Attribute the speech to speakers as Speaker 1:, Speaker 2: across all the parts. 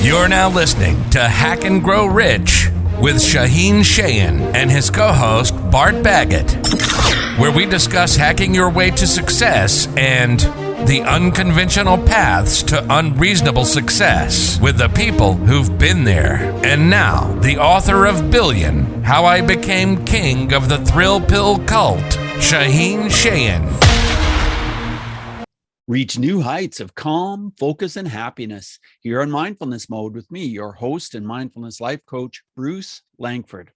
Speaker 1: You're now listening to Hack and Grow Rich with Shaahin and his co-host Bart Baggett, where we discuss hacking your way to success and the unconventional paths to unreasonable success with the people who've been there. And now, the author of Billion, How I Became King of the Thrillpill Cult, Shaahin.
Speaker 2: Reach new heights of calm, focus, and happiness here on Mindfulness Mode with me, your host and mindfulness life coach, Bruce Langford.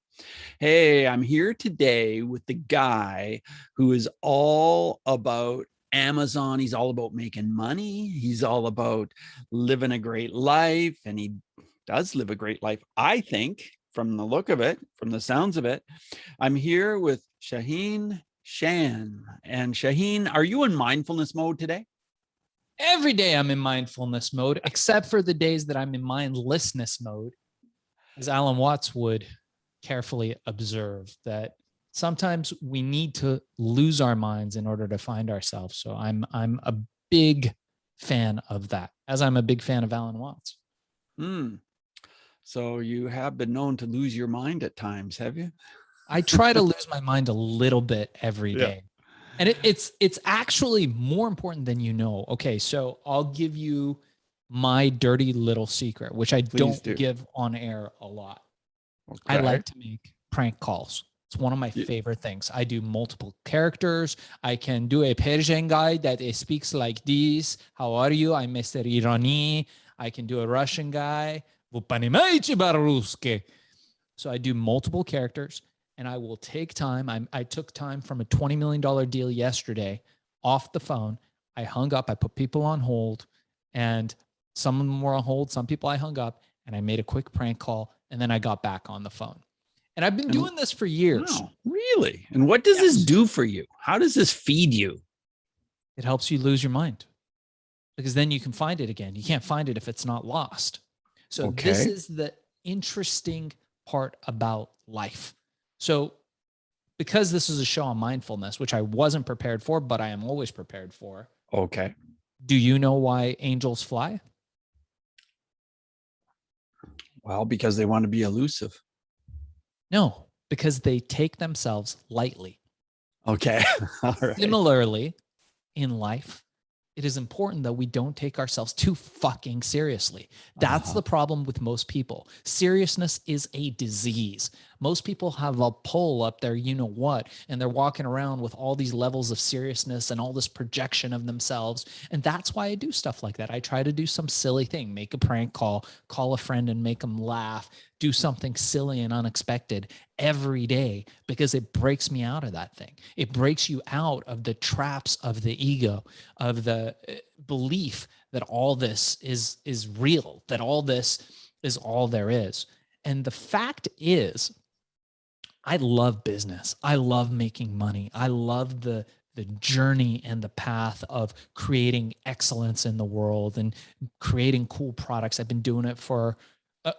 Speaker 2: Hey, I'm here today with the guy who is all about Amazon. He's all about making money. He's all about living a great life, and he does live a great life, I think, from the look of it, from the sounds of it. I'm here with Shaahin. And Shaahin, are you in mindfulness mode today?
Speaker 3: Every day I'm in mindfulness mode, except for the days that I'm in mindlessness mode. As Alan Watts would carefully observe, that sometimes we need to lose our minds in order to find ourselves. So I'm a big fan of that, as I'm a big fan of Alan Watts.
Speaker 2: So you have been known to lose your mind at times, have you?
Speaker 3: I try to lose my mind a little bit every day. And it's actually more important than you know. Okay, so I'll give you my dirty little secret, which I don't give on air a lot. Okay. I like to make prank calls. It's one of my favorite things. I do multiple characters. I can do a Persian guy that speaks like this. How are you? I'm Mr. Irani. I can do a Russian guy. So I do multiple characters. And I will take time. I took time from a $20 million deal yesterday off the phone. I hung up. I put people on hold, and some of them were on hold. Some people I hung up, and I made a quick prank call, and then I got back on the phone. And I've been doing this for years.
Speaker 2: Wow, really? And what does this do for you? How does this feed you?
Speaker 3: It helps you lose your mind, because then you can find it again. You can't find it if it's not lost. So this is the interesting part about life. So because this is a show on mindfulness, which I wasn't prepared for, but I am always prepared for.
Speaker 2: Okay.
Speaker 3: Do you know why angels fly?
Speaker 2: Well, because they want to be elusive.
Speaker 3: No, because they take themselves lightly.
Speaker 2: Okay. All right.
Speaker 3: Similarly, in life, it is important that we don't take ourselves too fucking seriously. That's the problem with most people. Seriousness is a disease. Most people have a pole up there, you know what, and they're walking around with all these levels of seriousness and all this projection of themselves. And that's why I do stuff like that. I try to do some silly thing, make a prank call a friend and make them laugh, do something silly and unexpected every day, because it breaks me out of that thing. It breaks you out of the traps of the ego, of the belief that all this is real, that all this is all there is. And the fact is, I love business. I love making money. I love the journey and the path of creating excellence in the world and creating cool products. I've been doing it for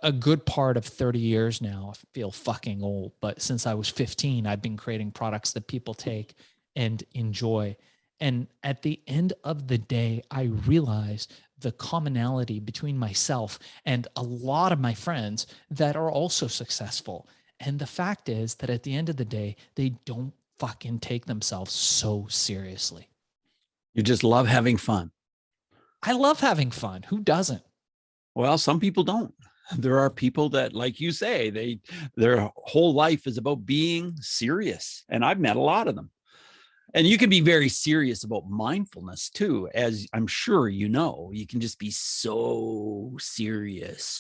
Speaker 3: a good part of 30 years now. I feel fucking old, but since I was 15, I've been creating products that people take and enjoy. And at the end of the day, I realized the commonality between myself and a lot of my friends that are also successful. And the fact is that at the end of the day, they don't fucking take themselves so seriously.
Speaker 2: You just love having fun.
Speaker 3: I love having fun. Who doesn't?
Speaker 2: Well, some people don't. There are people that, like you say, their whole life is about being serious. And I've met a lot of them. And you can be very serious about mindfulness too, as I'm sure you know. You can just be so serious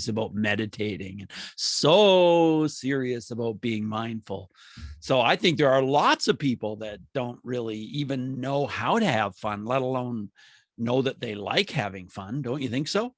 Speaker 2: about meditating, and so serious about being mindful. So I think there are lots of people that don't really even know how to have fun, let alone know that they like having fun. Don't you think so?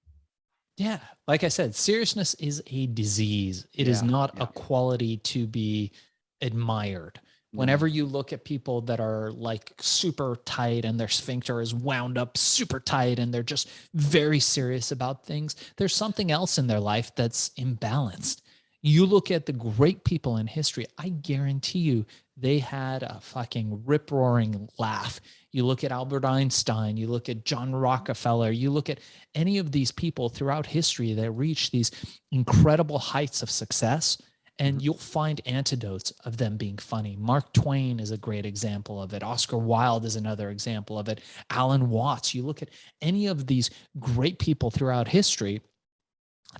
Speaker 3: Yeah. Like I said, seriousness is a disease. It is not a quality to be admired. Whenever you look at people that are like super tight and their sphincter is wound up super tight and they're just very serious about things, there's something else in their life that's imbalanced. You look at the great people in history, I guarantee you they had a fucking rip-roaring laugh. You look at Albert Einstein, you look at John Rockefeller, you look at any of these people throughout history that reached these incredible heights of success, and you'll find antidotes of them being funny. Mark Twain is a great example of it. Oscar Wilde is another example of it. Alan Watts. You look at any of these great people throughout history,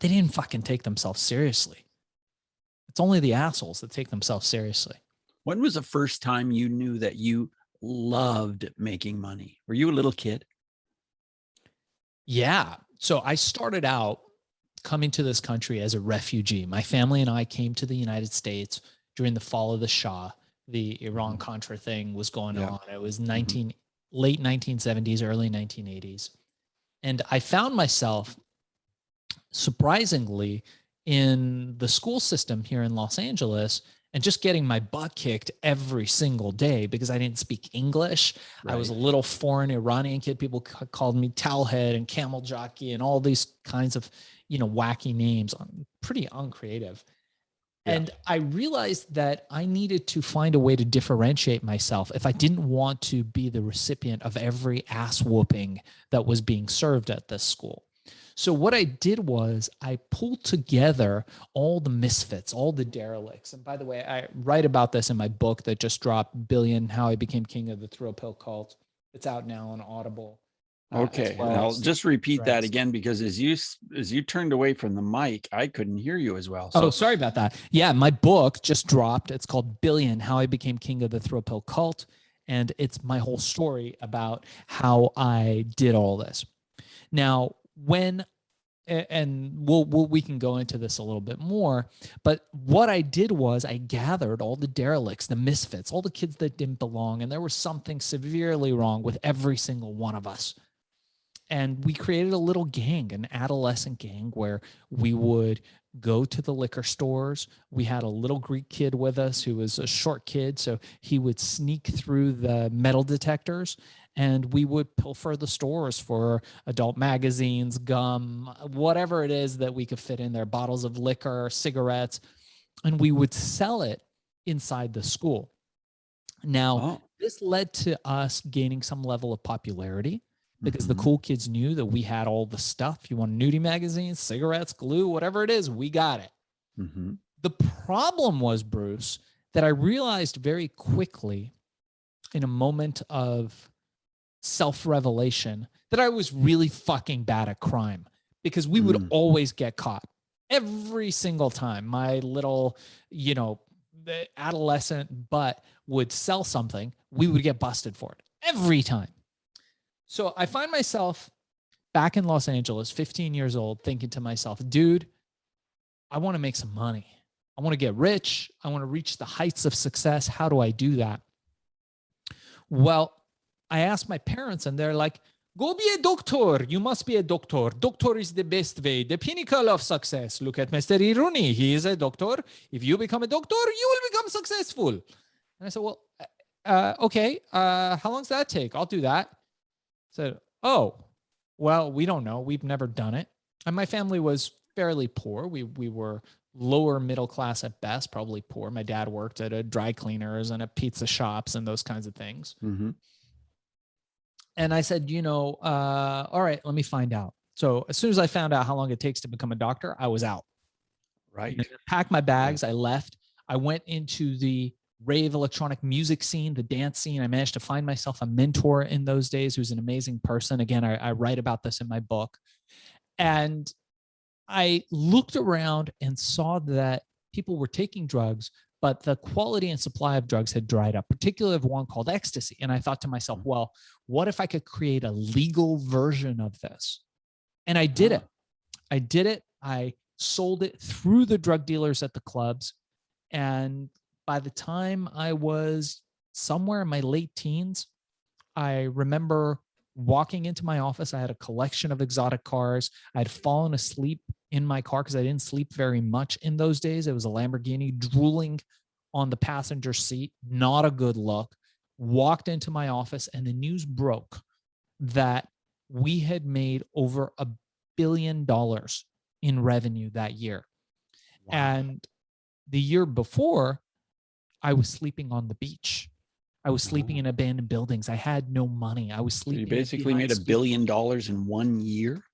Speaker 3: they didn't fucking take themselves seriously. It's only the assholes that take themselves seriously.
Speaker 2: When was the first time you knew that you loved making money? Were you a little kid?
Speaker 3: Yeah. So I started out coming to this country as a refugee. My family and I came to the United States during the fall of the Shah. The Iran-Contra thing was going on. It was late 1970s, early 1980s. And I found myself, surprisingly, in the school system here in Los Angeles and just getting my butt kicked every single day because I didn't speak English. Right. I was a little foreign Iranian kid. People called me towelhead and camel jockey and all these kinds of, wacky names. Pretty uncreative. Yeah. And I realized that I needed to find a way to differentiate myself if I didn't want to be the recipient of every ass whooping that was being served at this school. So what I did was I pulled together all the misfits, all the derelicts. And by the way, I write about this in my book that just dropped, Billion, How I Became King of the Thrillpill Cult. It's out now on Audible.
Speaker 2: Okay, well I'll just repeat that again because as you turned away from the mic, I couldn't hear you as well.
Speaker 3: So. Oh, sorry about that. Yeah, my book just dropped. It's called Billion, How I Became King of the Thrillpill Cult. And it's my whole story about how I did all this. Now, we can go into this a little bit more, but what I did was I gathered all the derelicts, the misfits, all the kids that didn't belong, and there was something severely wrong with every single one of us. And we created a little gang, an adolescent gang, where we would go to the liquor stores. We had a little Greek kid with us who was a short kid, so he would sneak through the metal detectors, and we would pilfer the stores for adult magazines, gum, whatever it is that we could fit in there, bottles of liquor, cigarettes, and we would sell it inside the school. Now, this led to us gaining some level of popularity because the cool kids knew that we had all the stuff. You want nudie magazines, cigarettes, glue, whatever it is, we got it. The problem was, Bruce, that I realized very quickly in a moment of self-revelation that I was really fucking bad at crime because we would always get caught every single time. My little, the adolescent butt would sell something, we would get busted for it every time. So I find myself back in Los Angeles, 15 years old, thinking to myself, dude, I want to make some money. I want to get rich. I want to reach the heights of success. How do I do that? Well, I asked my parents and they're like, go be a doctor. You must be a doctor. Doctor is the best way, the pinnacle of success. Look at Mr. Iruni. He is a doctor. If you become a doctor, you will become successful. And I said, well, okay. How long does that take? I'll do that. I said, oh, well, we don't know. We've never done it. And my family was fairly poor. We were lower middle class at best, probably poor. My dad worked at a dry cleaners and at pizza shops and those kinds of things. And I said, all right, let me find out. So as soon as I found out how long it takes to become a doctor, I was out.
Speaker 2: Right.
Speaker 3: I packed my bags. I left. I went into the rave electronic music scene, the dance scene. I managed to find myself a mentor in those days who's an amazing person. Again, I write about this in my book. And I looked around and saw that people were taking drugs, but the quality and supply of drugs had dried up, particularly of one called ecstasy. And I thought to myself, well, what if I could create a legal version of this? And I did it. I sold it through the drug dealers at the clubs. And by the time I was somewhere in my late teens, I remember walking into my office. I had a collection of exotic cars. I had fallen asleep in my car because I didn't sleep very much in those days. It was a Lamborghini, drooling on the passenger seat. Not a good look. Walked into my office and the news broke that we had made over $1 billion in revenue that year. Wow. And The year before, I was sleeping on the beach. I was sleeping in abandoned buildings. I had no money. I was sleeping.
Speaker 2: You basically made $1 billion in 1 year.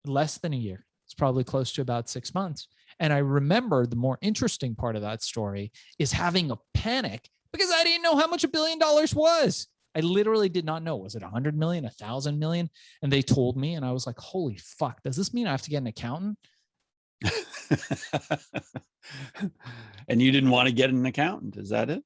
Speaker 3: Less than a year. It's probably close to about 6 months. And I remember the more interesting part of that story is having a panic because I didn't know how much $1 billion was. I literally did not know. Was it 100 million, 1,000 million? And they told me, and I was like, holy fuck, does this mean I have to get an accountant?
Speaker 2: And you didn't want to get an accountant. Is that it?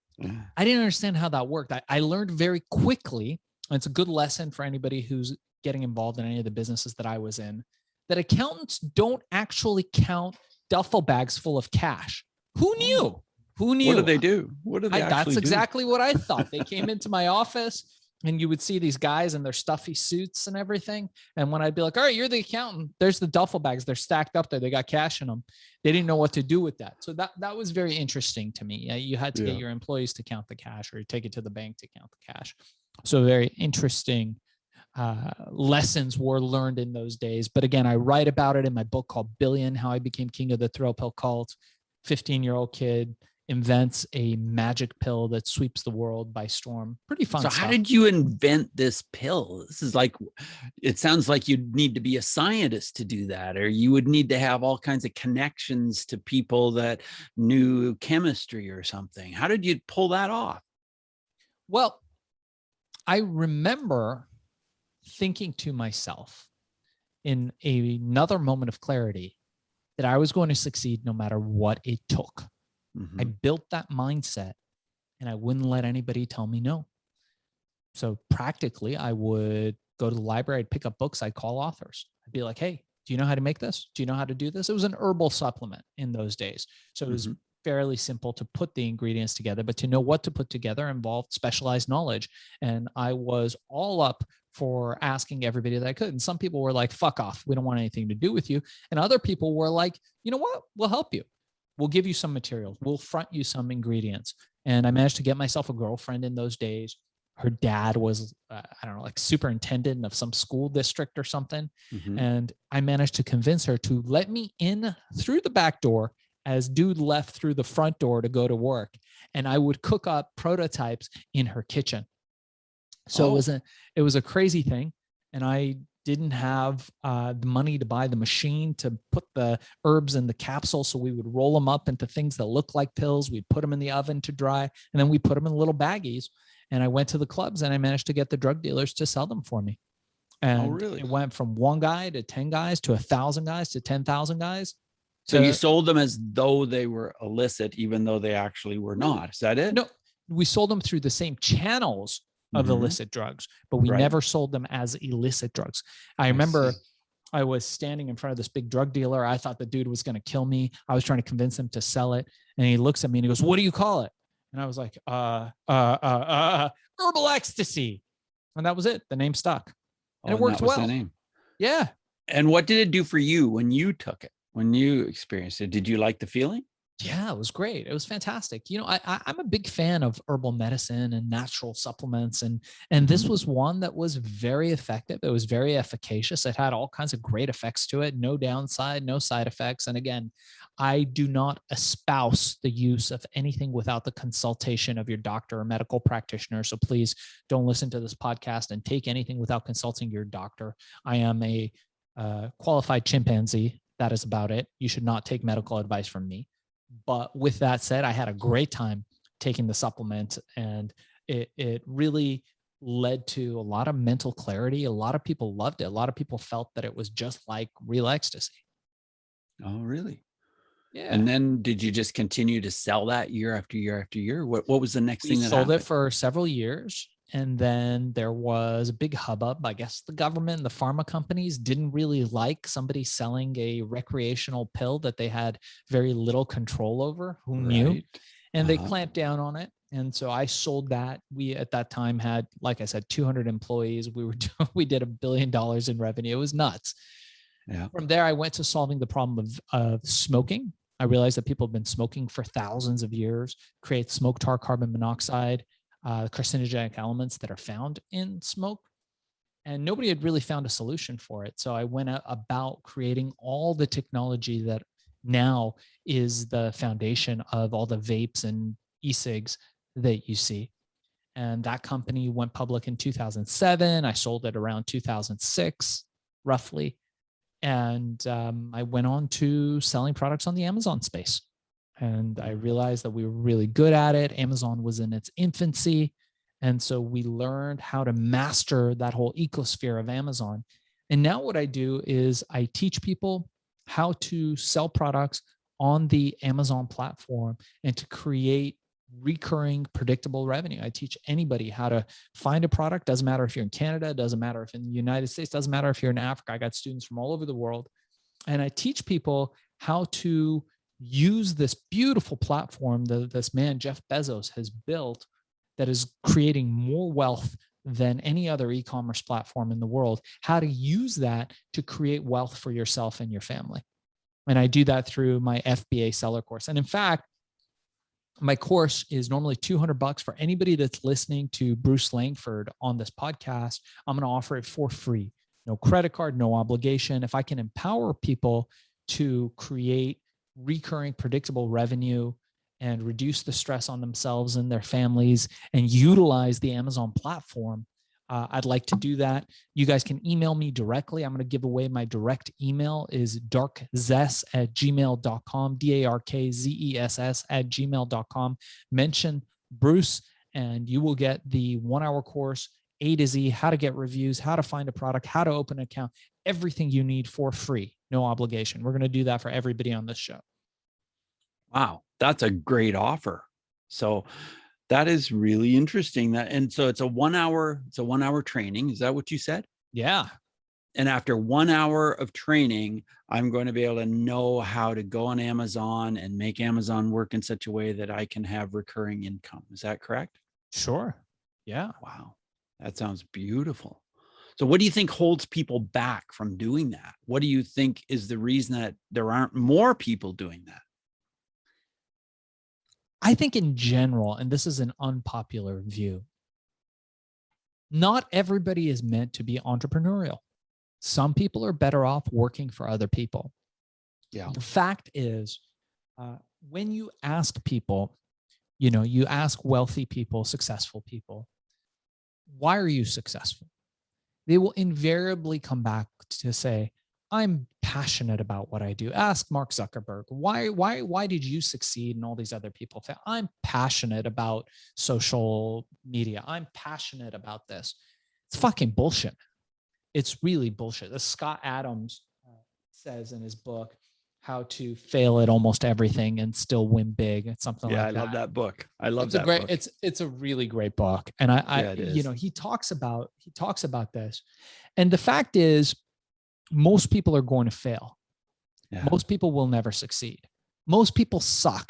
Speaker 3: I didn't understand how that worked. I learned very quickly, and it's a good lesson for anybody who's getting involved in any of the businesses that I was in, that accountants don't actually count duffel bags full of cash. Who knew? Who knew?
Speaker 2: What do they do? What do they actually
Speaker 3: That's
Speaker 2: do?
Speaker 3: exactly what I thought. They came into my office and you would see these guys in their stuffy suits and everything. And when I'd be like, all right, you're the accountant, there's the duffel bags. They're stacked up there. They got cash in them. They didn't know what to do with that. So that was very interesting to me. You had to get your employees to count the cash or take it to the bank to count the cash. So very interesting lessons were learned in those days. But again, I write about it in my book called Billion, How I Became King of the Thrillpill Cult. 15-year-old kid invents a magic pill that sweeps the world by storm. Pretty fun stuff.
Speaker 2: How did you invent this pill? This is like, it sounds like you'd need to be a scientist to do that, or you would need to have all kinds of connections to people that knew chemistry or something. How did you pull that off?
Speaker 3: Well, I remember thinking to myself in another moment of clarity that I was going to succeed no matter what it took. I built that mindset and I wouldn't let anybody tell me no. So practically I would go to the library, I'd pick up books, I'd call authors. I'd be like, hey, do you know how to make this? Do you know how to do this? It was an herbal supplement in those days. So it was fairly simple to put the ingredients together, but to know what to put together involved specialized knowledge. And I was all up for asking everybody that I could. And some people were like, fuck off. We don't want anything to do with you. And other people were like, you know what? We'll help you. We'll give you some materials. We'll front you some ingredients. And I managed to get myself a girlfriend in those days. Her dad was, I don't know, like superintendent of some school district or something. And I managed to convince her to let me in through the back door as dude left through the front door to go to work. And I would cook up prototypes in her kitchen. So it was a crazy thing. And I didn't have the money to buy the machine to put the herbs in the capsule. So we would roll them up into things that look like pills. We'd put them in the oven to dry, and then we put them in little baggies. And I went to the clubs and I managed to get the drug dealers to sell them for me. And it went from 1 guy to 10 guys to 1,000 guys to 10,000 guys.
Speaker 2: So you sold them as though they were illicit, even though they actually were not. Is that it?
Speaker 3: No, we sold them through the same channels of illicit drugs, but we never sold them as illicit drugs. I remember I was standing in front of this big drug dealer. I thought the dude was going to kill me. I was trying to convince him to sell it. And he looks at me and he goes, what do you call it? And I was like, herbal ecstasy. And that was it. The name stuck. And it worked well. The name. Yeah.
Speaker 2: And what did it do for you when you took it, when you experienced it? Did you like the feeling?
Speaker 3: Yeah, it was great. It was fantastic. You know, I'm a big fan of herbal medicine and natural supplements. And this was one that was very effective. It was very efficacious. It had all kinds of great effects to it. No downside, no side effects. And again, I do not espouse the use of anything without the consultation of your doctor or medical practitioner. So please don't listen to this podcast and take anything without consulting your doctor. I am a qualified chimpanzee. That is about it. You should not take medical advice from me. But with that said, I had a great time taking the supplement, and it really led to a lot of mental clarity. A lot of people loved it. A lot of people felt that it was just like real ecstasy.
Speaker 2: Oh, really?
Speaker 3: Yeah.
Speaker 2: And then did you just continue to sell that year after year after year? What was the next thing that
Speaker 3: sold
Speaker 2: happened?
Speaker 3: It for several years. And then there was a big hubbub. I guess the government and the pharma companies didn't really like somebody selling a recreational pill that they had very little control over. Who knew? And they clamped down on it. And so I sold that. We at that time had, like I said, 200 employees. We did $1 billion in revenue. It was nuts.
Speaker 2: Yeah.
Speaker 3: From there, I went to solving the problem of smoking. I realized that people have been smoking for thousands of years, create smoke, tar, carbon monoxide, carcinogenic elements that are found in smoke. And nobody had really found a solution for it. So I went about creating all the technology that now is the foundation of all the vapes and e-cigs that you see. And that company went public in 2007. I sold it around 2006, roughly. And I went on to selling products on the Amazon space. And I realized that we were really good at it. Amazon was in its infancy. And so we learned how to master that whole ecosphere of Amazon. And now what I do is I teach people how to sell products on the Amazon platform and to create recurring, predictable revenue. I teach anybody how to find a product. Doesn't matter if you're in Canada, doesn't matter if in the United States, doesn't matter if you're in Africa. I got students from all over the world. And I teach people how to use this beautiful platform that this man, Jeff Bezos, has built that is creating more wealth than any other e-commerce platform in the world, how to use that to create wealth for yourself and your family. And I do that through my FBA seller course. And in fact, my course is normally $200 for anybody that's listening to Bruce Langford on this podcast. I'm going to offer it for free. No credit card, no obligation. If I can empower people to create recurring, predictable revenue and reduce the stress on themselves and their families and utilize the Amazon platform, I'd like to do that. You guys can email me directly. I'm going to give away my direct email is darkzess@gmail.com, darkzess@gmail.com. Mention Bruce and you will get the 1-hour course, A to Z, how to get reviews, how to find a product, how to open an account, everything you need for free, no obligation. We're going to do that for everybody on this show.
Speaker 2: Wow, that's a great offer. So that is really interesting. And so it's a 1-hour training. Is that what you said?
Speaker 3: Yeah.
Speaker 2: And after 1 hour of training, I'm going to be able to know how to go on Amazon and make Amazon work in such a way that I can have recurring income. Is that correct?
Speaker 3: Sure. Yeah.
Speaker 2: Wow. That sounds beautiful. So what do you think holds people back from doing that? What do you think is the reason that there aren't more people doing that?
Speaker 3: I think in general, and this is an unpopular view, not everybody is meant to be entrepreneurial. Some people are better off working for other people.
Speaker 2: Yeah.
Speaker 3: The fact is, when you ask people, you ask wealthy people, successful people, why are you successful? They will invariably come back to say, I'm passionate about what I do. Ask Mark Zuckerberg, why did you succeed and all these other people fail? I'm passionate about social media. I'm passionate about this. It's fucking bullshit. It's really bullshit. As Scott Adams says in his book, How to Fail at Almost Everything and Still Win Big. It's something like that.
Speaker 2: Yeah, I love that book. I love
Speaker 3: it's
Speaker 2: that
Speaker 3: a great,
Speaker 2: book.
Speaker 3: It's a really great book. And he talks about this. And the fact is, most people are going to fail. Yeah. Most people will never succeed. Most people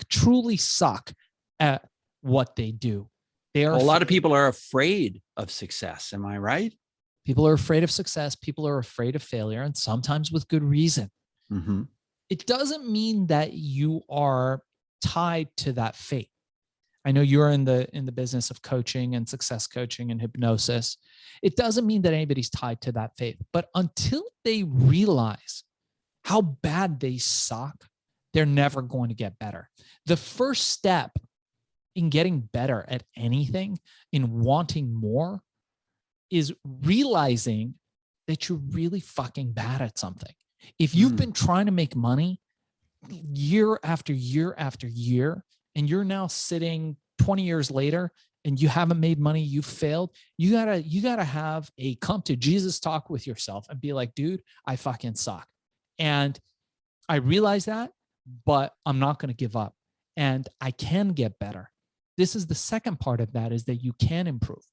Speaker 3: truly suck at what they do. A
Speaker 2: lot of people are afraid of success. Am I right?
Speaker 3: People are afraid of success. People are afraid of failure, and sometimes with good reason.
Speaker 2: Mm-hmm.
Speaker 3: It doesn't mean that you are tied to that fate. I know you're in the business of coaching and success coaching and hypnosis. It doesn't mean that anybody's tied to that fate, but until they realize how bad they suck, they're never going to get better. The first step in getting better at anything, in wanting more, is realizing that you're really fucking bad at something. If you've been trying to make money year after year after year, and you're now sitting 20 years later and you haven't made money, you've failed, you gotta have a come to Jesus talk with yourself and be like, dude, I fucking suck. And I realize that, but I'm not going to give up and I can get better. This is the second part of that, is that you can improve.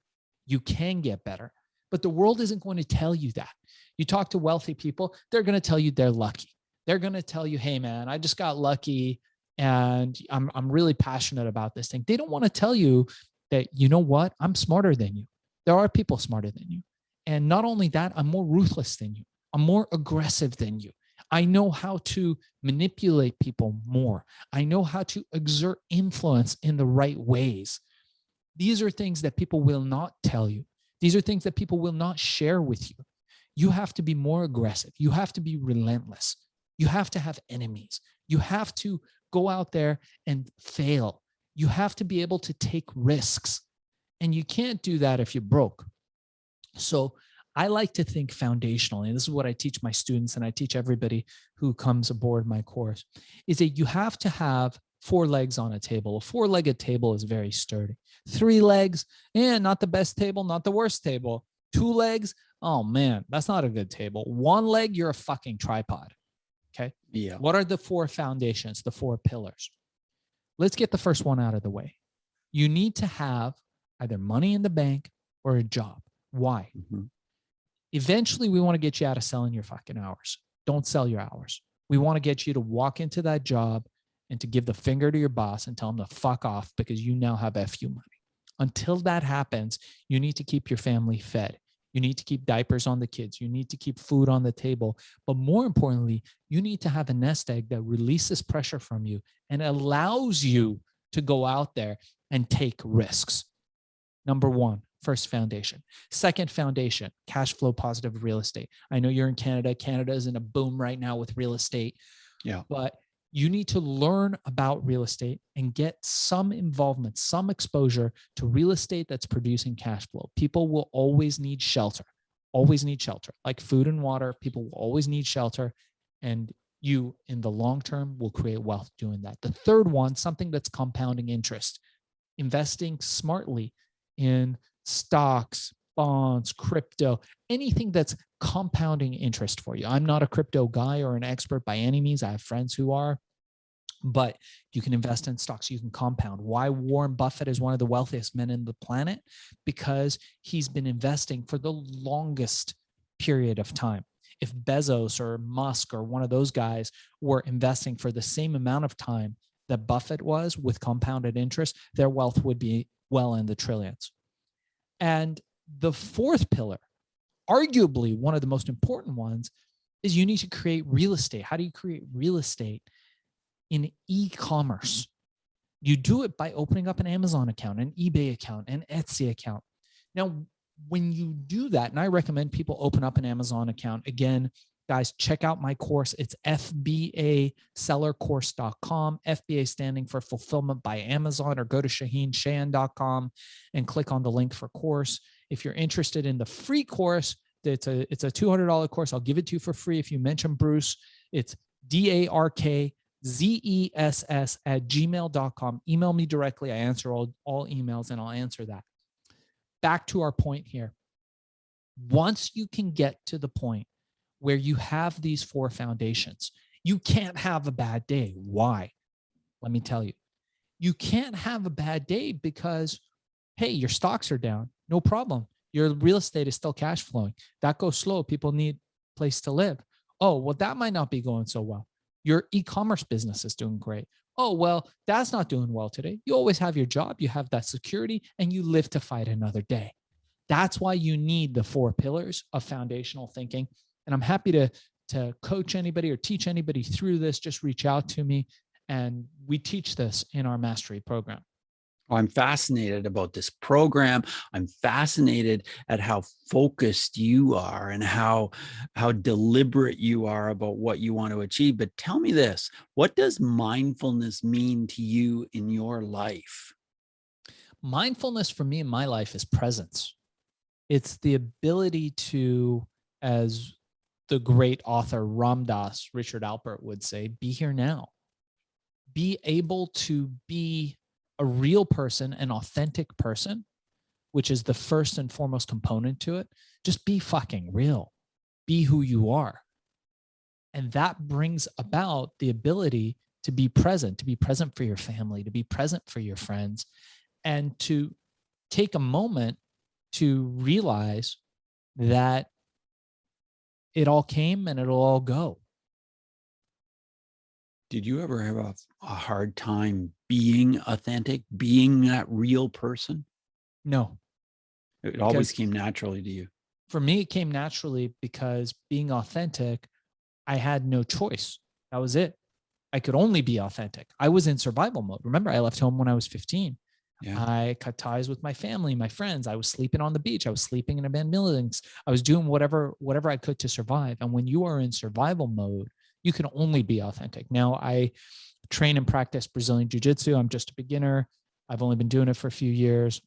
Speaker 3: You can get better, but the world isn't going to tell you that. You talk to wealthy people, they're going to tell you they're lucky. They're going to tell you, hey man, I just got lucky and I'm really passionate about this thing. They don't want to tell you that, you know what, I'm smarter than you. There are people smarter than you. And not only that, I'm more ruthless than you. I'm more aggressive than you. I know how to manipulate people more. I know how to exert influence in the right ways. These are things that people will not tell you. These are things that people will not share with you. You have to be more aggressive. You have to be relentless. You have to have enemies. You have to go out there and fail. You have to be able to take risks. And you can't do that if you're broke. So I like to think foundationally, and this is what I teach my students and I teach everybody who comes aboard my course, is that you have to have 4 legs on a table. A 4-legged table is very sturdy. 3 legs, not the best table, not the worst table. 2 legs, oh man, that's not a good table. 1 leg, you're a fucking tripod. Okay.
Speaker 2: Yeah.
Speaker 3: What are the 4 foundations, the 4 pillars? Let's get the first one out of the way. You need to have either money in the bank or a job. Why?
Speaker 2: Mm-hmm.
Speaker 3: Eventually, we want to get you out of selling your fucking hours. Don't sell your hours. We want to get you to walk into that job and to give the finger to your boss and tell him to fuck off because you now have FU money. Until that happens, you need to keep your family fed. You need to keep diapers on the kids. You need to keep food on the table. But more importantly, you need to have a nest egg that releases pressure from you and allows you to go out there and take risks. Number 1, first foundation. Second foundation, cash flow positive real estate. I know you're in Canada. Canada is in a boom right now with real estate.
Speaker 2: Yeah.
Speaker 3: But you need to learn about real estate and get some involvement, some exposure to real estate that's producing cash flow. People will always need shelter, like food and water. People will always need shelter. And you, in the long term, will create wealth doing that. The third one, something that's compounding interest, investing smartly in stocks, bonds, crypto, anything that's compounding interest for you. I'm not a crypto guy or an expert by any means. I have friends who are, but you can invest in stocks. You can compound. Why Warren Buffett is one of the wealthiest men in the planet? Because he's been investing for the longest period of time. If Bezos or Musk or one of those guys were investing for the same amount of time that Buffett was with compounded interest, their wealth would be well in the trillions. And the fourth pillar, arguably one of the most important ones, is you need to create real estate. How do you create real estate in e-commerce? You do it by opening up an Amazon account, an eBay account, an Etsy account. Now, when you do that, and I recommend people open up an Amazon account. Again, guys, check out my course. It's FBAsellercourse.com, FBA standing for Fulfillment by Amazon, or go to Shaahin and click on the link for course. If you're interested in the free course, it's a $200 course. I'll give it to you for free if you mention Bruce. It's darkzess@gmail.com. Email me directly. I answer all emails, and I'll answer that. Back to our point here. Once you can get to the point where you have these four foundations, you can't have a bad day. Why? Let me tell you. You can't have a bad day because, hey, your stocks are down. No problem. Your real estate is still cash flowing. That goes slow. People need a place to live. Oh, well, that might not be going so well. Your e-commerce business is doing great. Oh, well, that's not doing well today. You always have your job. You have that security, and you live to fight another day. That's why you need the four pillars of foundational thinking. And I'm happy to coach anybody or teach anybody through this. Just reach out to me. And we teach this in our mastery program.
Speaker 2: I'm fascinated about this program. I'm fascinated at how focused you are and how deliberate you are about what you want to achieve. But tell me this, what does mindfulness mean to you in your life?
Speaker 3: Mindfulness for me in my life is presence. It's the ability to, as the great author Ram Dass, Richard Alpert would say, be here now. Be able to be a real person, an authentic person, which is the first and foremost component to it. Just be fucking real. Be who you are. And that brings about the ability to be present for your family, to be present for your friends, and to take a moment to realize that it all came and it'll all go.
Speaker 2: Did you ever have a hard time being authentic, being that real person?
Speaker 3: No.
Speaker 2: It always came naturally to you.
Speaker 3: For me, it came naturally because being authentic, I had no choice. That was it. I could only be authentic. I was in survival mode. Remember, I left home when I was 15. Yeah. I cut ties with my family, my friends. I was sleeping on the beach. I was sleeping in abandoned buildings. I was doing whatever I could to survive. And when you are in survival mode, You can only be authentic. Now, I train and practice Brazilian Jiu-Jitsu. I'm just a beginner. I've only been doing it for a few years.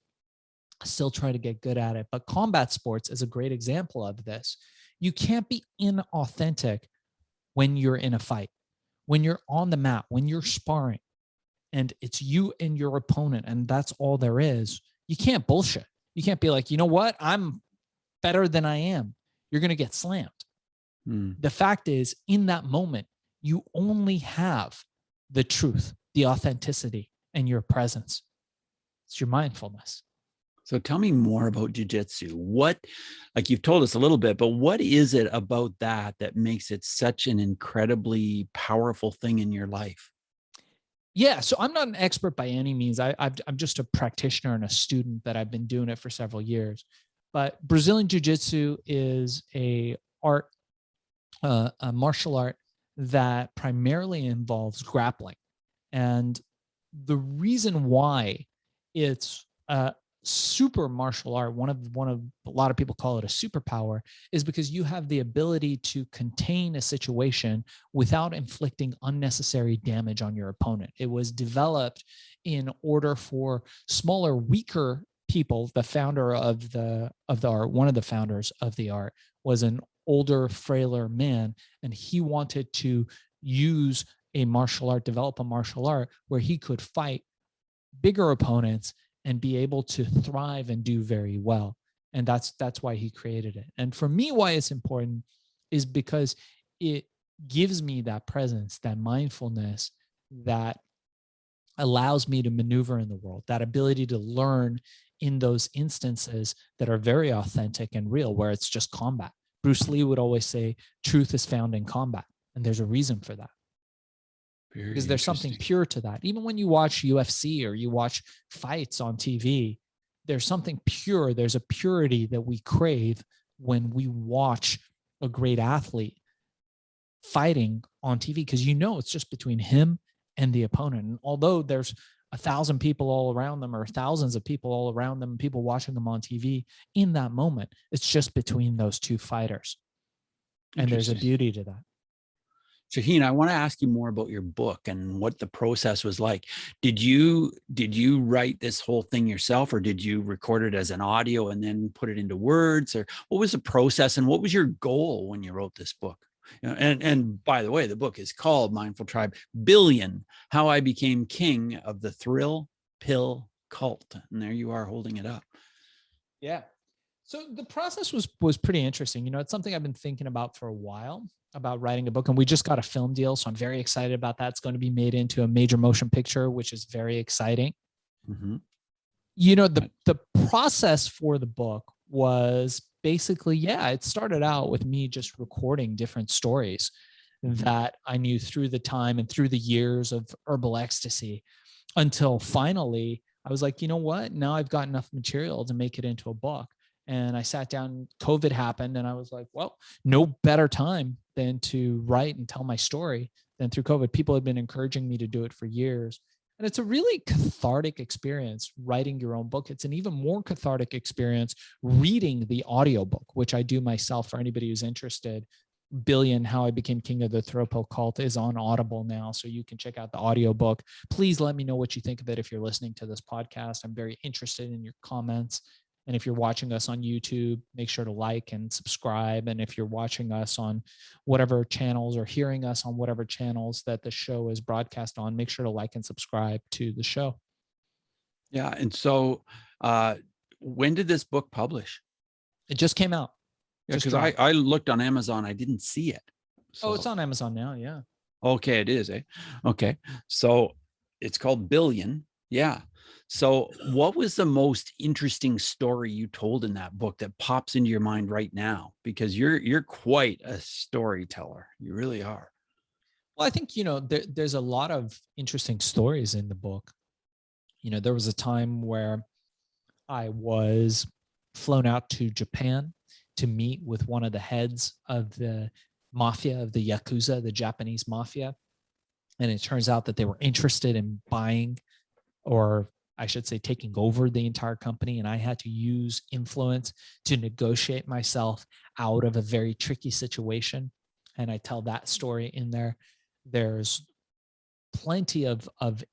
Speaker 3: I still try to get good at it. But combat sports is a great example of this. You can't be inauthentic when you're in a fight, when you're on the mat, when you're sparring, and it's you and your opponent, and that's all there is. You can't bullshit. You can't be like, you know what? I'm better than I am. You're going to get slammed. The fact is, in that moment, you only have the truth, the authenticity, and your presence. It's your mindfulness.
Speaker 2: So tell me more about jiu-jitsu. What, like you've told us a little bit, but what is it about that makes it such an incredibly powerful thing in your life?
Speaker 3: Yeah, so I'm not an expert by any means. I'm just a practitioner and a student that I've been doing it for several years. But Brazilian Jiu-Jitsu is a martial art that primarily involves grappling. And the reason why it's a super martial art, a lot of people call it a superpower, is because you have the ability to contain a situation without inflicting unnecessary damage on your opponent. It was developed in order for smaller, weaker people. The founder of the art, one of the founders of the art, was an older, frailer man, and he wanted to use a martial art, develop a martial art where he could fight bigger opponents and be able to thrive and do very well. And that's why he created it. And for me, why it's important is because it gives me that presence, that mindfulness that allows me to maneuver in the world, that ability to learn in those instances that are very authentic and real, where it's just combat. Bruce Lee would always say, truth is found in combat. And there's a reason for that. Because there's something pure to that. Even when you watch UFC or you watch fights on TV, there's something pure. There's a purity that we crave when we watch a great athlete fighting on TV, because you know it's just between him and the opponent. And although there's 1,000 people all around them, or thousands of people all around them, people watching them on TV, in that moment, it's just between those two fighters. And there's a beauty to that.
Speaker 2: Shaahin, I want to ask you more about your book and what the process was like. Did you write this whole thing yourself, or did you record it as an audio and then put it into words? Or what was the process, and what was your goal when you wrote this book? You know, and by the way, the book is called Mindful Tribe Billion: How I Became King of the Thrillpill Cult. And there you are holding it up.
Speaker 3: Yeah. So the process was pretty interesting. You know, it's something I've been thinking about for a while, about writing a book, and we just got a film deal. So I'm very excited about that. It's going to be made into a major motion picture, which is very exciting. Mm-hmm. You know, the process for the book was basically, it started out with me just recording different stories that I knew through the time and through the years of herbal ecstasy, until finally I was like, you know what? Now I've got enough material to make it into a book. And I sat down, COVID happened, and I was like, well, no better time than to write and tell my story than through COVID. People have been encouraging me to do it for years. And it's a really cathartic experience writing your own book. It's an even more cathartic experience reading the audiobook, which I do myself for anybody who's interested. Billion: How I Became King of the Thrillpill Cult is on Audible now, so you can check out the audiobook. Please let me know what you think of it if you're listening to this podcast. I'm very interested in your comments. And if you're watching us on YouTube, make sure to like and subscribe. And if you're watching us on whatever channels, or hearing us on whatever channels that the show is broadcast on, make sure to like and subscribe to the show.
Speaker 2: Yeah. And so when did this book publish?
Speaker 3: It just came out.
Speaker 2: Yeah, because I looked on Amazon. I didn't see it. So.
Speaker 3: Oh, it's on Amazon now. Yeah.
Speaker 2: Okay, it is. Okay. So it's called Billion. Yeah. So what was the most interesting story you told in that book that pops into your mind right now? Because you're quite a storyteller. You really are.
Speaker 3: Well, I think, you know, there's a lot of interesting stories in the book. You know, there was a time where I was flown out to Japan to meet with one of the heads of the mafia, of the Yakuza, the Japanese mafia. And it turns out that they were interested in buying, or I should say taking over, the entire company. And I had to use influence to negotiate myself out of a very tricky situation. And I tell that story in there. There's plenty of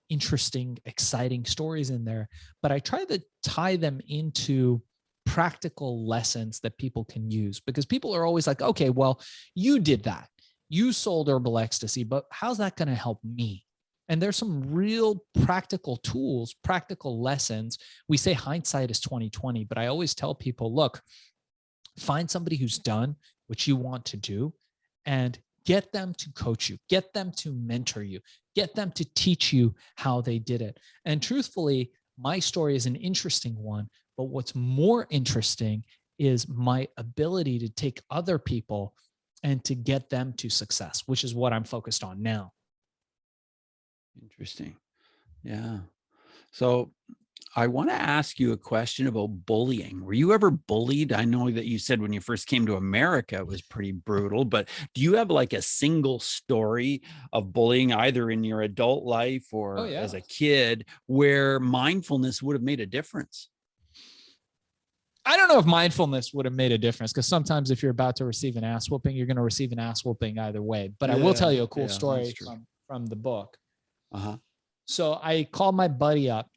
Speaker 3: interesting, exciting stories in there, but I try to tie them into practical lessons that people can use, because people are always like, okay, well, you did that. You sold herbal ecstasy, but how's that going to help me? And there's some real practical tools, practical lessons. We say hindsight is 2020, but I always tell people, look, find somebody who's done what you want to do and get them to coach you, get them to mentor you, get them to teach you how they did it. And truthfully, my story is an interesting one, but what's more interesting is my ability to take other people and to get them to success, which is what I'm focused on now.
Speaker 2: Interesting. Yeah. So I want to ask you a question about bullying. Were you ever bullied? I know that you said when you first came to America, it was pretty brutal, but do you have like a single story of bullying, either in your adult life or as a kid, where mindfulness would have made a difference?
Speaker 3: I don't know if mindfulness would have made a difference, because sometimes if you're about to receive an ass whooping, you're going to receive an ass whooping either way. But I will tell you a cool story from the book. So I called my buddy up.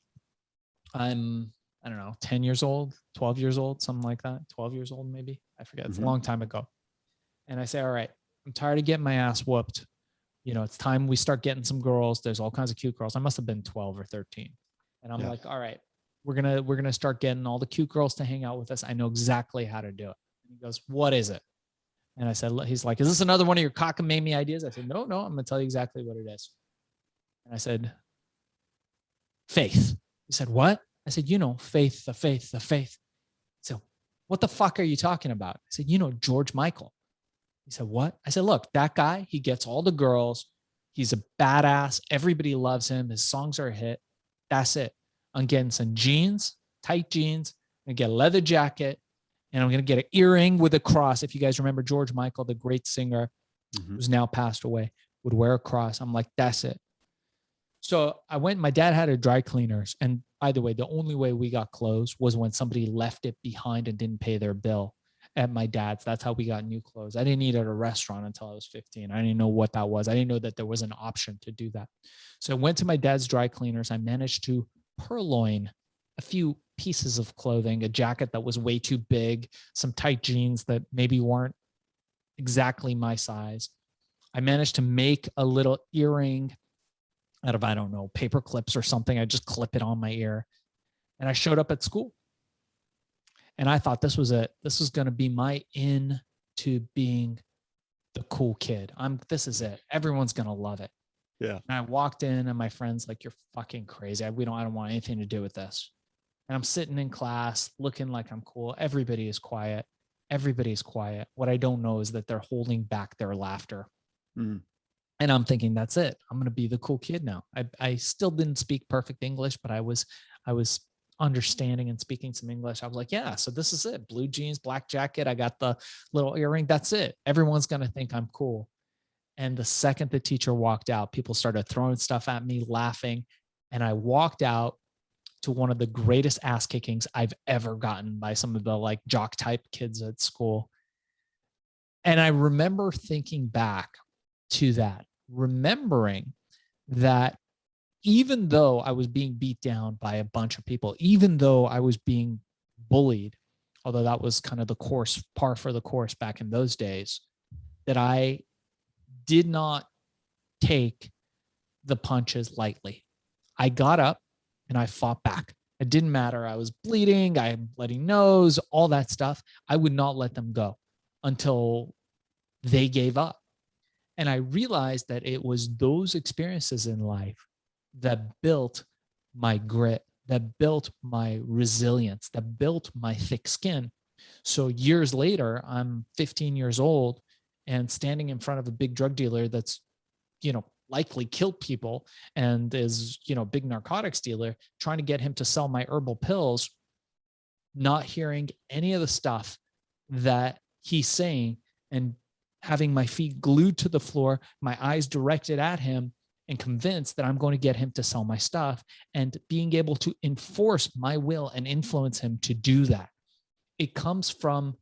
Speaker 3: I don't know, 10 years old, 12 years old, something like that. 12 years old, maybe. I forget. It's a long time ago. And I say, all right, I'm tired of getting my ass whooped. You know, it's time we start getting some girls. There's all kinds of cute girls. I must have been 12 or 13. And I'm like, all right, we're going to start getting all the cute girls to hang out with us. I know exactly how to do it. And he goes, what is it? And I said, he's like, is this another one of your cockamamie ideas? I said, no, I'm going to tell you exactly what it is. And I said, faith. He said, what? I said, faith, the faith, the faith. So what the fuck are you talking about? I said, George Michael. He said, what? I said, look, that guy, he gets all the girls. He's a badass. Everybody loves him. His songs are a hit. That's it. I'm getting some jeans, tight jeans. I'm going to get a leather jacket, and I'm going to get an earring with a cross. If you guys remember George Michael, the great singer who's now passed away, would wear a cross. I'm like, that's it. So I went, my dad had a dry cleaners. And by the way, the only way we got clothes was when somebody left it behind and didn't pay their bill at my dad's. That's how we got new clothes. I didn't eat at a restaurant until I was 15. I didn't know what that was. I didn't know that there was an option to do that. So I went to my dad's dry cleaners. I managed to purloin a few pieces of clothing, a jacket that was way too big, some tight jeans that maybe weren't exactly my size. I managed to make a little earring out of, I don't know, paper clips or something. I just clip it on my ear. And I showed up at school. And I thought this was it. This was going to be my in to being the cool kid. This is it. Everyone's going to love it.
Speaker 2: Yeah.
Speaker 3: And I walked in and my friend's like, you're fucking crazy. I don't want anything to do with this. And I'm sitting in class looking like I'm cool. Everybody is quiet. Everybody's quiet. What I don't know is that they're holding back their laughter. And I'm thinking, that's it. I'm going to be the cool kid now. I still didn't speak perfect English, but I was understanding and speaking some English. I was like, yeah, so this is it. Blue jeans, black jacket. I got the little earring. That's it. Everyone's going to think I'm cool. And the second the teacher walked out, people started throwing stuff at me, laughing. And I walked out to one of the greatest ass kickings I've ever gotten by some of the like jock type kids at school. And I remember thinking back to that, remembering that even though I was being beat down by a bunch of people, even though I was being bullied, although that was kind of the course, par for the course back in those days, that I did not take the punches lightly. I got up and I fought back. It didn't matter. I was bleeding, I'm bloody nose, all that stuff. I would not let them go until they gave up. And I realized that it was those experiences in life that built my grit, that built my resilience, that built my thick skin. So years later, I'm 15 years old and standing in front of a big drug dealer that's, likely killed people and is, big narcotics dealer, trying to get him to sell my herbal pills, not hearing any of the stuff that he's saying and having my feet glued to the floor, my eyes directed at him and convinced that I'm going to get him to sell my stuff, and being able to enforce my will and influence him to do that. It comes from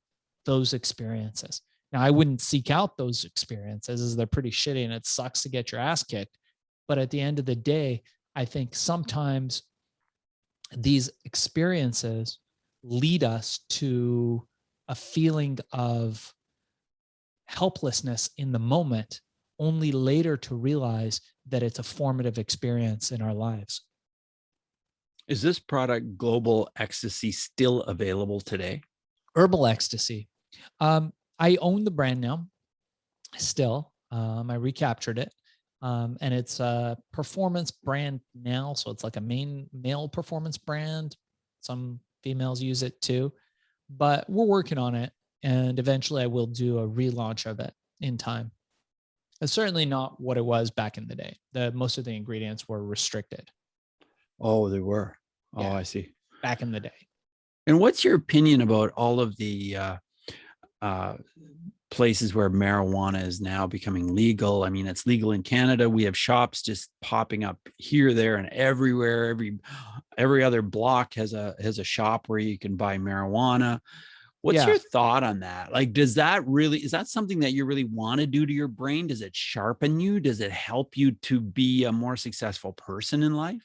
Speaker 3: those experiences. Now, I wouldn't seek out those experiences as they're pretty shitty and it sucks to get your ass kicked. But at the end of the day, I think sometimes these experiences lead us to a feeling of helplessness in the moment, only later to realize that it's a formative experience in our lives.
Speaker 2: Is this product, Global Ecstasy, still available today?
Speaker 3: Herbal Ecstasy. I own the brand now still. I recaptured it. And it's a performance brand now. So it's like a male performance brand. Some females use it too, but we're working on it. And eventually I will do a relaunch of it in time. It's certainly not what it was back in the day. Most of the ingredients were restricted.
Speaker 2: Oh, they were. Oh,
Speaker 3: Yeah.
Speaker 2: I see.
Speaker 3: Back in the day.
Speaker 2: And what's your opinion about all of the places where marijuana is now becoming legal? I mean, it's legal in Canada. We have shops just popping up here, there, and everywhere. Every other block has a shop where you can buy marijuana. What's your thought on that? Like, is that something that you really want to do to your brain? Does it sharpen you? Does it help you to be a more successful person in life?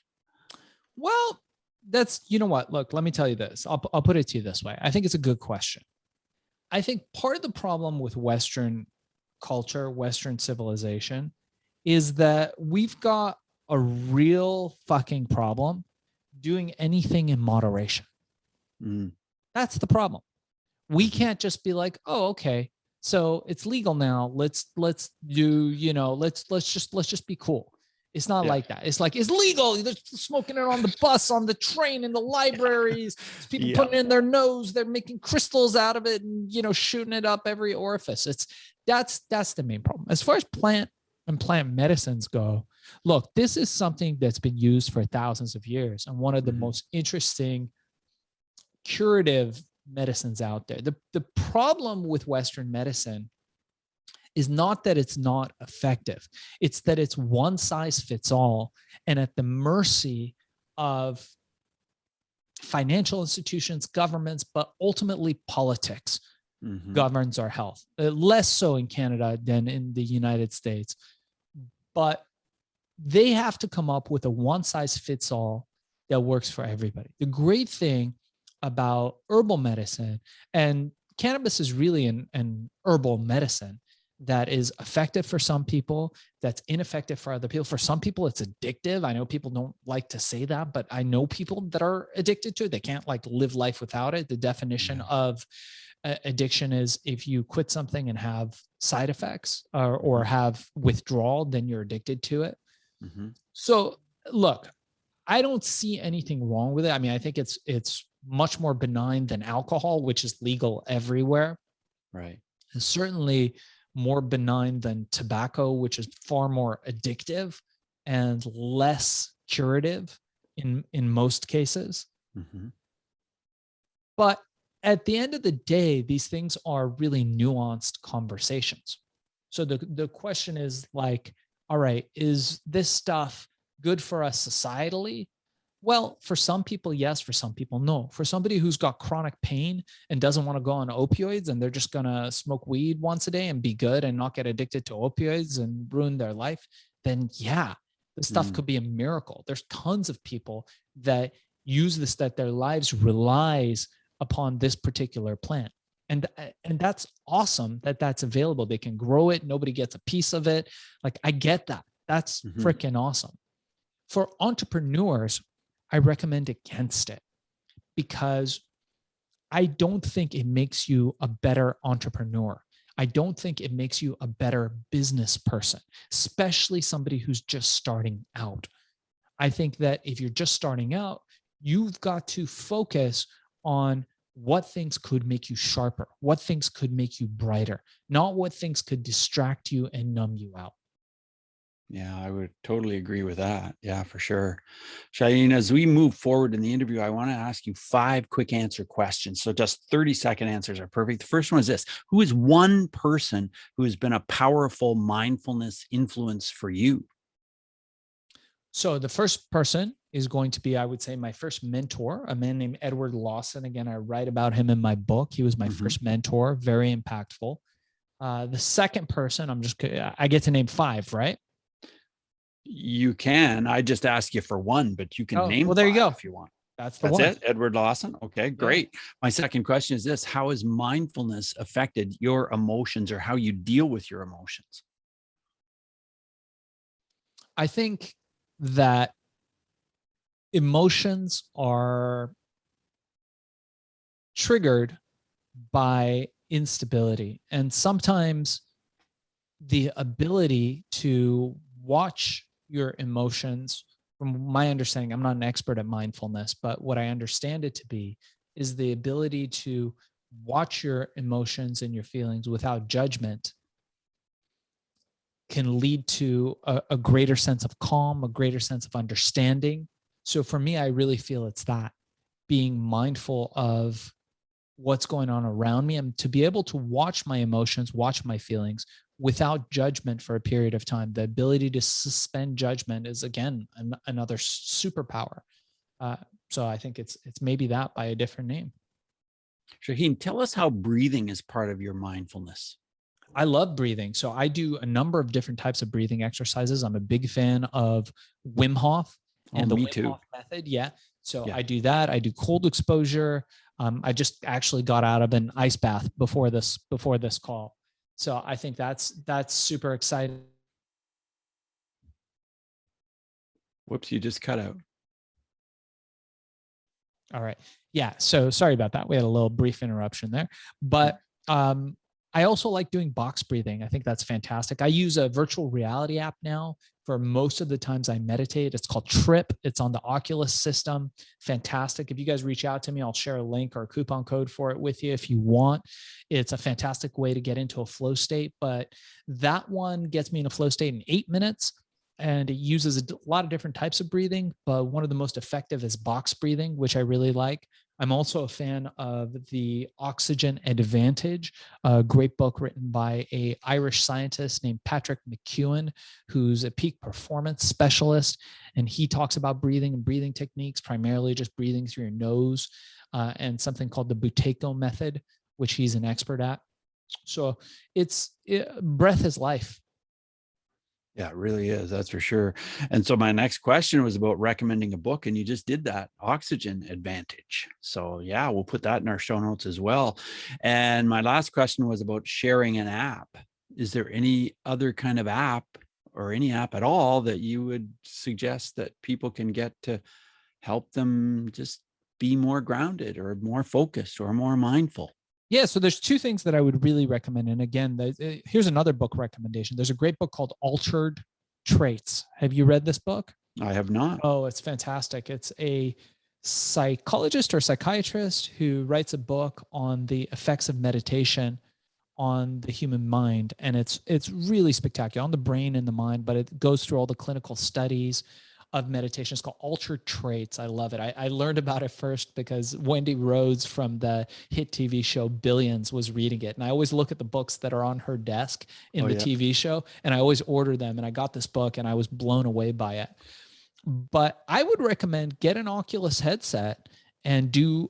Speaker 3: Well, you know what? Look, let me tell you this. I'll put it to you this way. I think it's a good question. I think part of the problem with Western culture, Western civilization, is that we've got a real fucking problem doing anything in moderation. That's the problem. We can't just be like, oh, okay, so it's legal now. Let's do, let's just be cool. It's not like that. It's like, it's legal. They're smoking it on the bus, on the train, in the libraries. People putting it in their nose. They're making crystals out of it and, shooting it up every orifice. That's the main problem. As far as plant medicines go, look, this is something that's been used for thousands of years. And one of the most interesting curative medicines out there. The problem with Western medicine is not that it's not effective. It's that it's one size fits all and at the mercy of financial institutions, governments, but ultimately politics governs our health. Less so in Canada than in the United States. But they have to come up with a one size fits all that works for everybody. The great thing about herbal medicine, and cannabis is really an herbal medicine that is effective for some people, that's ineffective for other people. For some people, it's addictive. I know people don't like to say that, but I know people that are addicted to it. They can't live life without it. The definition of addiction is if you quit something and have side effects or have withdrawal, then you're addicted to it. So look, I don't see anything wrong with it. I mean, I think it's much more benign than alcohol, which is legal everywhere.
Speaker 2: Right.
Speaker 3: And certainly more benign than tobacco, which is far more addictive and less curative in most cases. But at the end of the day, these things are really nuanced conversations. So the question is like, all right, is this stuff good for us societally? Well, for some people, yes. For some people, no. For somebody who's got chronic pain and doesn't want to go on opioids and they're just going to smoke weed once a day and be good and not get addicted to opioids and ruin their life, then yeah, this stuff could be a miracle. There's tons of people that use this, that their lives relies upon this particular plant. And that's awesome that that's available. They can grow it. Nobody gets a piece of it. Like, I get that. That's freaking awesome. For entrepreneurs, I recommend against it because I don't think it makes you a better entrepreneur. I don't think it makes you a better business person, especially somebody who's just starting out. I think that if you're just starting out, you've got to focus on what things could make you sharper, what things could make you brighter, not what things could distract you and numb you out.
Speaker 2: Yeah, I would totally agree with that. Yeah, for sure. Shaahin, as we move forward in the interview, I want to ask you 5 quick answer questions. So just 30-second answers are perfect. The first one is this: who is one person who has been a powerful mindfulness influence for you?
Speaker 3: So the first person is going to be, I would say, my first mentor, a man named Edward Lawson. Again, I write about him in my book. He was my first mentor, very impactful. The second person, I get to name 5, right?
Speaker 2: You can. I just ask you for one, but you can name
Speaker 3: well, there you
Speaker 2: 5
Speaker 3: go.
Speaker 2: if you want.
Speaker 3: That's the
Speaker 2: That's
Speaker 3: one.
Speaker 2: it, Edward Lawson. Okay, great. My second question is this: how has mindfulness affected your emotions, or how you deal with your emotions?
Speaker 3: I think that emotions are triggered by instability, and sometimes the ability to watch your emotions, from my understanding, I'm not an expert at mindfulness, but what I understand it to be is the ability to watch your emotions and your feelings without judgment can lead to a greater sense of calm, a greater sense of understanding. So for me, I really feel it's that, being mindful of what's going on around me, and to be able to watch my emotions, watch my feelings without judgment for a period of time. The ability to suspend judgment is, again, another superpower. So I think it's maybe that by a different name.
Speaker 2: Shaahin, tell us how breathing is part of your mindfulness.
Speaker 3: I love breathing. So I do a number of different types of breathing exercises. I'm a big fan of Wim Hof and the
Speaker 2: Me
Speaker 3: Wim
Speaker 2: too.
Speaker 3: Hof method. Yeah. So
Speaker 2: Yeah.
Speaker 3: I do that. I do cold exposure. I just actually got out of an ice bath before this call. So I think that's super exciting.
Speaker 2: Whoops, you just cut out.
Speaker 3: All right. Yeah. So sorry about that. We had a little brief interruption there, but I also like doing box breathing. I think that's fantastic. I use a virtual reality app now for most of the times I meditate. It's called Trip. It's on the Oculus system. Fantastic. If you guys reach out to me, I'll share a link or a coupon code for it with you if you want. It's a fantastic way to get into a flow state, but that one gets me in a flow state in 8 minutes. And it uses a lot of different types of breathing, but one of the most effective is box breathing, which I really like. I'm also a fan of the Oxygen Advantage, a great book written by an Irish scientist named Patrick McEwen, who's a peak performance specialist. And he talks about breathing and breathing techniques, primarily just breathing through your nose, and something called the Buteyko method, which he's an expert at. So breath is life.
Speaker 2: Yeah, it really is. That's for sure. And so my next question was about recommending a book, and you just did that, Oxygen Advantage. So yeah, we'll put that in our show notes as well. And my last question was about sharing an app. Is there any other kind of app, or any app at all, that you would suggest that people can get to help them just be more grounded or more focused or more mindful?
Speaker 3: Yeah, so there's 2 things that I would really recommend. And again, here's another book recommendation. There's a great book called Altered Traits. Have you read this book?
Speaker 2: I have not.
Speaker 3: Oh, it's fantastic. It's a psychologist or psychiatrist who writes a book on the effects of meditation on the human mind. And it's really spectacular, on the brain and the mind, but it goes through all the clinical studies of meditation. It's called Altered Traits. I love it. I learned about it first because Wendy Rhodes from the hit TV show Billions was reading it. And I always look at the books that are on her desk in the TV show, and I always order them. And I got this book and I was blown away by it. But I would recommend get an Oculus headset and do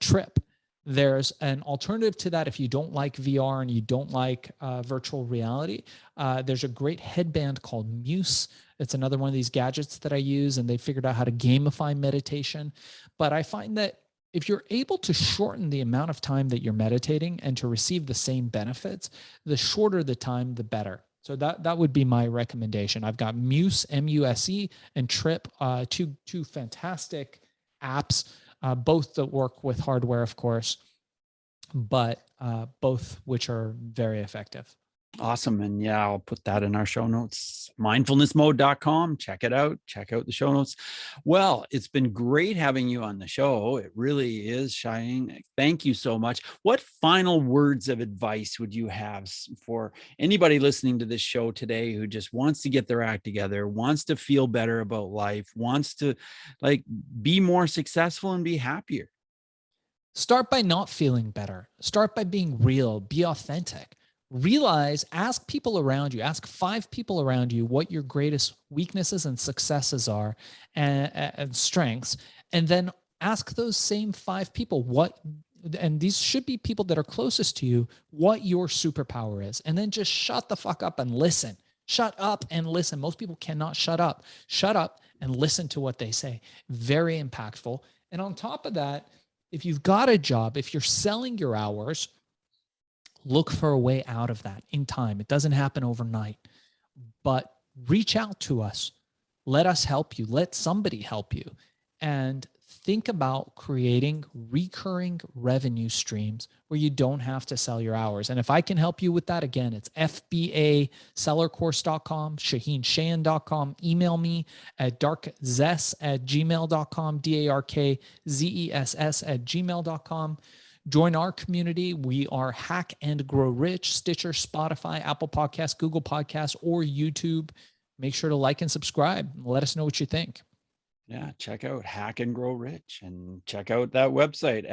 Speaker 3: Trip. There's an alternative to that if you don't like VR and you don't like virtual reality. There's a great headband called Muse. It's another one of these gadgets that I use, and they figured out how to gamify meditation. But I find that if you're able to shorten the amount of time that you're meditating and to receive the same benefits, the shorter the time, the better. So that would be my recommendation. I've got Muse, M-U-S-E, and Trip, two fantastic apps, both that work with hardware, of course, but both which are very effective.
Speaker 2: Awesome. And yeah, I'll put that in our show notes, mindfulnessmode.com. Check it out. Check out the show notes. Well, it's been great having you on the show. It really is, Shaahin. Thank you so much. What final words of advice would you have for anybody listening to this show today who just wants to get their act together, wants to feel better about life, wants to be more successful and be happier?
Speaker 3: Start by not feeling better. Start by being real, be authentic. Realize, ask people around you, ask 5 people around you what your greatest weaknesses and successes are, and strengths. And then ask those same 5 people, what and these should be people that are closest to you, what your superpower is. And then just shut the fuck up and listen. Shut up and listen. Most people cannot shut up. Shut up and listen to what they say. Very impactful. And on top of that, if you've got a job, if you're selling your hours, look for a way out of that in time. It doesn't happen overnight, but reach out to us. Let us help you. Let somebody help you. And think about creating recurring revenue streams where you don't have to sell your hours. And if I can help you with that, again, it's fbasellercourse.com, ShaahinShaahin.com. Email me at darkzess@gmail.com, darkzess@gmail.com. Join our community. We are Hack and Grow Rich, Stitcher, Spotify, Apple Podcasts, Google Podcasts, or YouTube. Make sure to like and subscribe. Let us know what you think.
Speaker 2: Yeah, check out Hack and Grow Rich and check out that website,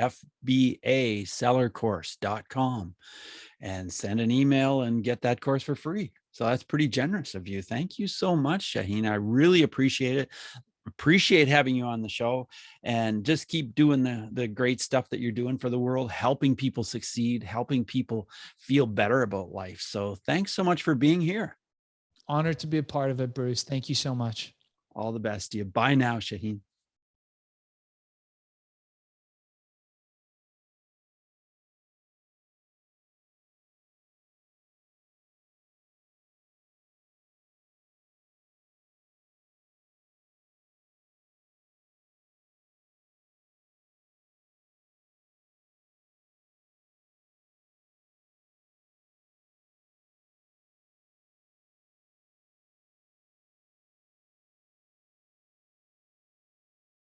Speaker 2: fbasellercourse.com, and send an email and get that course for free. So that's pretty generous of you. Thank you so much, Shaahin. I really appreciate it. Appreciate having you on the show, and just keep doing the great stuff that you're doing for the world, helping people succeed, helping people feel better about life. So thanks so much for being here.
Speaker 3: Honored to be a part of it, Bruce. Thank you so much.
Speaker 2: All the best to you. Bye now, Shaahin.